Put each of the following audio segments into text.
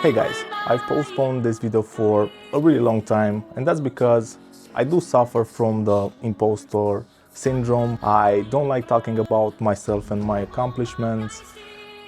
Hey guys, I've postponed this video for a really long time, and that's because I do suffer from the imposter syndrome. I don't like talking about myself and my accomplishments.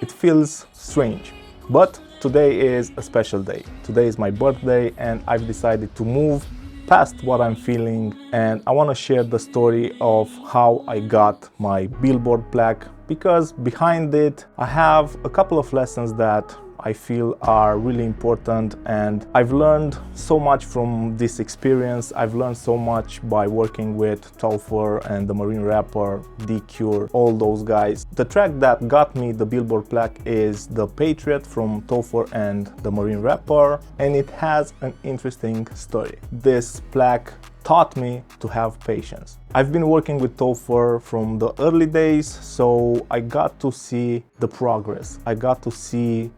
It feels strange. But today is a special day. Today is my birthday and I've decided to move past what I'm feeling, and I want to share the story of how I got my Billboard plaque, because behind it I have a couple of lessons that I feel are really important, and I've learned so much from this experience. I've learned so much by working with Topher and the Marine Rapper, DQ, all those guys. The track that got me the Billboard plaque is the Patriot from Topher and the Marine Rapper, and it has an interesting story. This plaque taught me to have patience. I've been working with Topher from the early days, so I got to see the progress. I got to see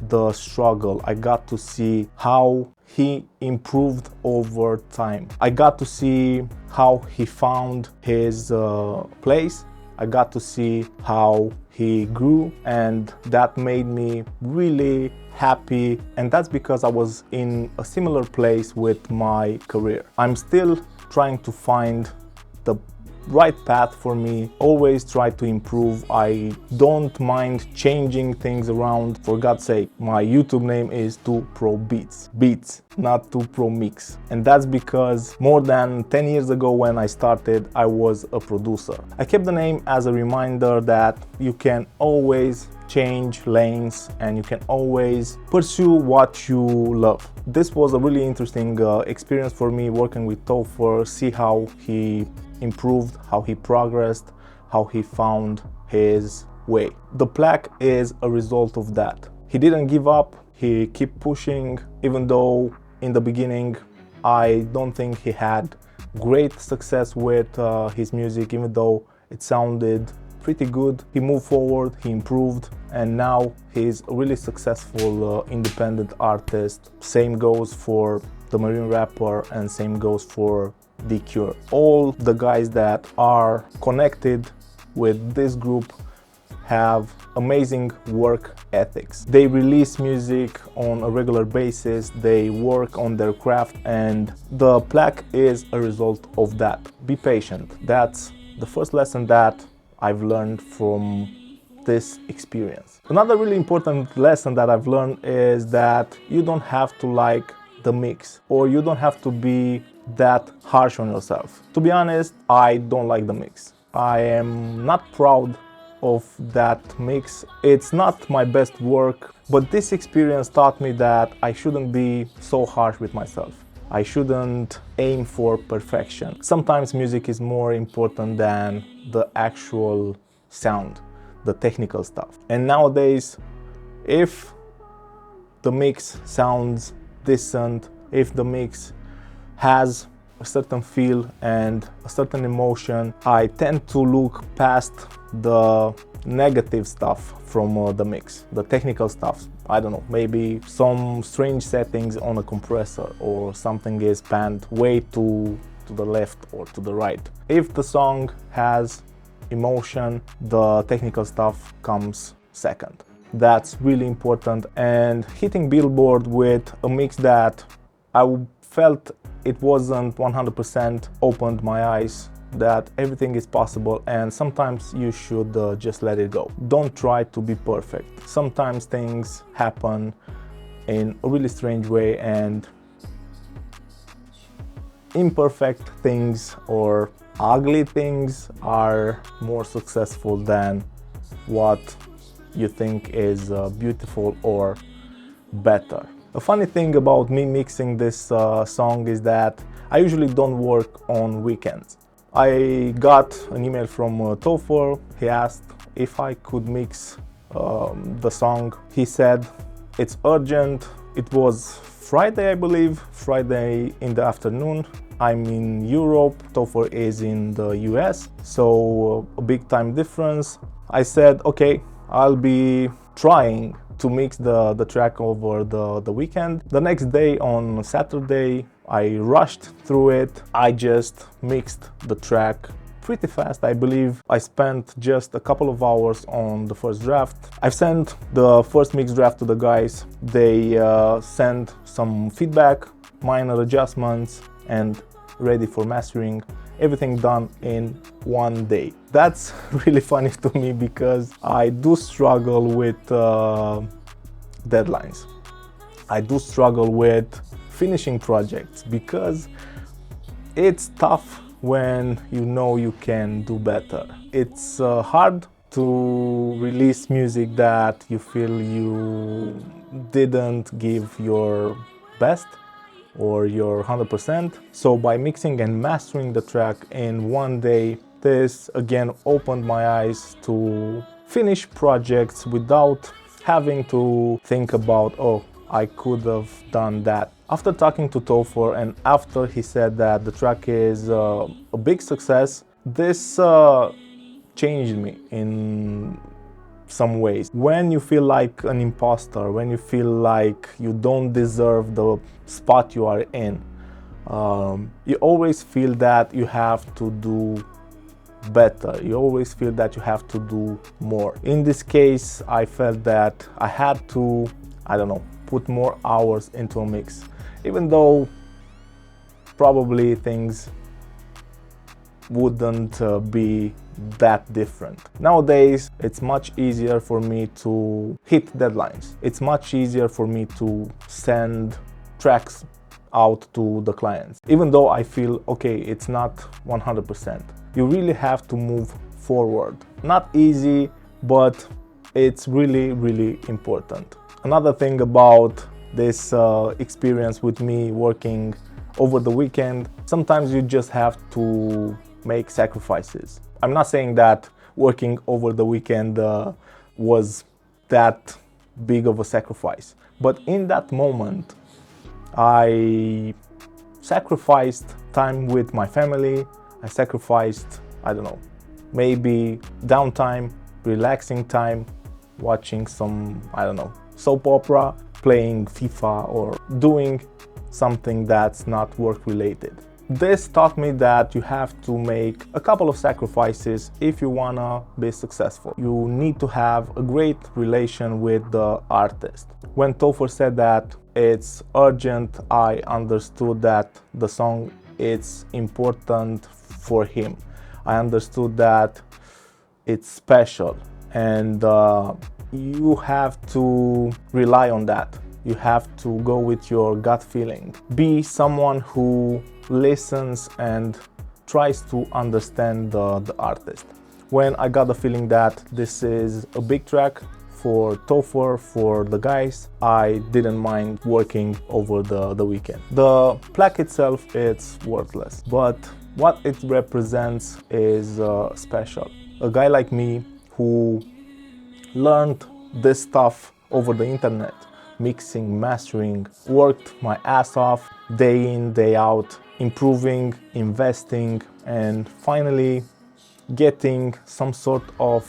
the struggle. I got to see how he improved over time. I got to see how he found his place. I got to see how he grew, and that made me really happy, and that's because I was in a similar place with my career. I'm still trying to find the right path for me, always try to improve. I don't mind changing things around. For God's sake, my YouTube name is 2Pro Beats, not 2Pro Mix. And that's because more than 10 years ago when I started, I was a producer. I kept the name as a reminder that you can always change lanes and you can always pursue what you love. This was a really interesting experience for me, working with Topher, see how he improved, how he progressed, how he found his way. The plaque is a result of that. He didn't give up, he kept pushing, even though in the beginning I don't think he had great success with his music, even though it sounded pretty good. He moved forward, he improved, and now he's a really successful independent artist. Same goes for the Marine Rapper and same goes for DQ. All the guys that are connected with this group have amazing work ethics. They release music on a regular basis, they work on their craft, and the plaque is a result of that. Be patient. That's the first lesson that I've learned from this experience. Another really important lesson that I've learned is that you don't have to like the mix, or you don't have to be that harsh on yourself. To be honest, I don't like the mix. I am not proud of that mix. It's not my best work, but this experience taught me that I shouldn't be so harsh with myself. I shouldn't aim for perfection. Sometimes music is more important than the actual sound, the technical stuff. And nowadays, if the mix sounds decent, if the mix has a certain feel and a certain emotion, I tend to look past the negative stuff from the mix, the technical stuff. I don't know, maybe some strange settings on a compressor, or something is panned way to the left or to the right. If the song has emotion, the technical stuff comes second. That's really important. And hitting Billboard with a mix that I felt it wasn't 100% opened my eyes that everything is possible, and sometimes you should just let it go. Don't try to be perfect. Sometimes things happen in a really strange way, and imperfect things or ugly things are more successful than what you think is beautiful or better. A funny thing about me mixing this song is that I usually don't work on weekends. I got an email from Topher. He asked if I could mix the song. He said it's urgent. It was Friday, I believe, Friday in the afternoon. I'm in Europe, Topher is in the US, so a big time difference. I said, okay, I'll be trying to mix the track over the weekend. The next day, on Saturday, I rushed through it. I just mixed the track pretty fast. I believe I spent just a couple of hours on the first draft. I've sent the first mix draft to the guys. They sent some feedback, minor adjustments, and ready for mastering. Everything done in one day. That's really funny to me because I do struggle with deadlines. I do struggle with finishing projects because it's tough when you know you can do better. It's hard to release music that you feel you didn't give your best or your 100%. So by mixing and mastering the track in one day, this again opened my eyes to finish projects without having to think about, oh, I could have done that. After talking to Topher and after he said that the track is a big success, this changed me in some ways. When you feel like an imposter, when you feel like you don't deserve the spot you are in, you always feel that you have to do better. You always feel that you have to do more. In this case, I felt that I had to, I don't know, put more hours into a mix, even though probably things wouldn't be that different. Nowadays, it's much easier for me to hit deadlines. It's much easier for me to send tracks out to the clients. Even though I feel, okay, it's not 100%. You really have to move forward. Not easy, but it's really, really important. Another thing about this experience with me working over the weekend, sometimes you just have to make sacrifices. I'm not saying that working over the weekend was that big of a sacrifice, but in that moment, I sacrificed time with my family. I sacrificed, I don't know, maybe downtime, relaxing time, watching some, I don't know, soap opera, playing FIFA, or doing something that's not work related. This taught me that you have to make a couple of sacrifices if you wanna be successful. You need to have a great relation with the artist. When Topher said that it's urgent, I understood that the song is important for him. I understood that it's special, and you have to rely on that. You have to go with your gut feeling. Be someone who listens and tries to understand the artist. When I got the feeling that this is a big track for Topher, for the guys, I didn't mind working over the weekend. The plaque itself, it's worthless, but what it represents is special. A guy like me who learned this stuff over the internet, mixing, mastering, worked my ass off day in, day out, improving, investing, and finally getting some sort of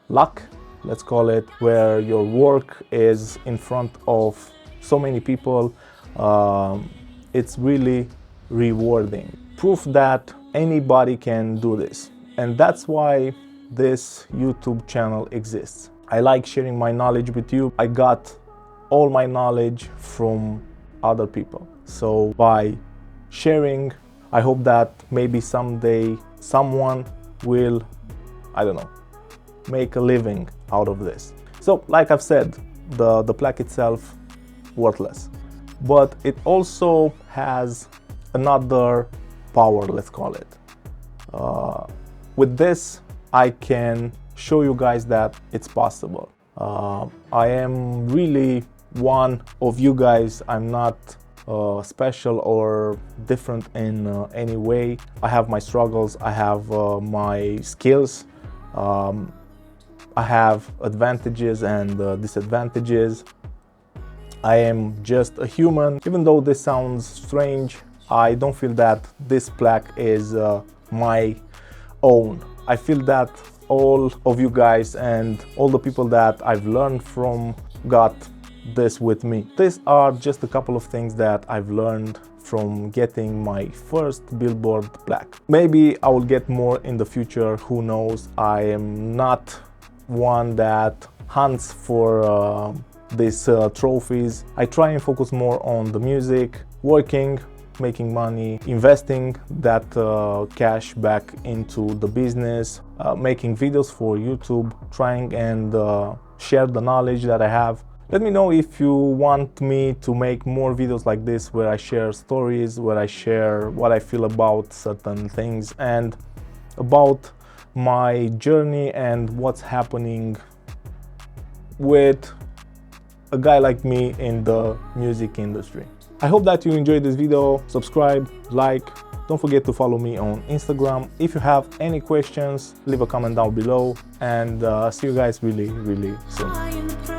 luck, let's call it, where your work is in front of so many people. It's really rewarding. Proof that anybody can do this. And that's why this YouTube channel exists. I like sharing my knowledge with you. I got all my knowledge from other people. So by sharing, I hope that maybe someday someone will, I don't know, make a living out of this. So like I've said, the plaque itself, worthless. But it also has another power, let's call it. With this, I can show you guys that it's possible. I am really one of you guys. I'm not special or different in any way. I have my struggles, I have my skills, I have advantages and disadvantages. I am just a human. Even though this sounds strange, I don't feel that this plaque is my own. I feel that all of you guys and all the people that I've learned from got this with me. These are just a couple of things that I've learned from getting my first Billboard plaque. Maybe I will get more in the future, who knows. I am not one that hunts for these trophies. I try and focus more on the music, working, making money, investing that cash back into the business, making videos for YouTube, trying and share the knowledge that I have. Let me know if you want me to make more videos like this where I share stories, where I share what I feel about certain things and about my journey and what's happening with a guy like me in the music industry. I hope that you enjoyed this video. Subscribe, like, don't forget to follow me on Instagram. If you have any questions, leave a comment down below, and see you guys really soon.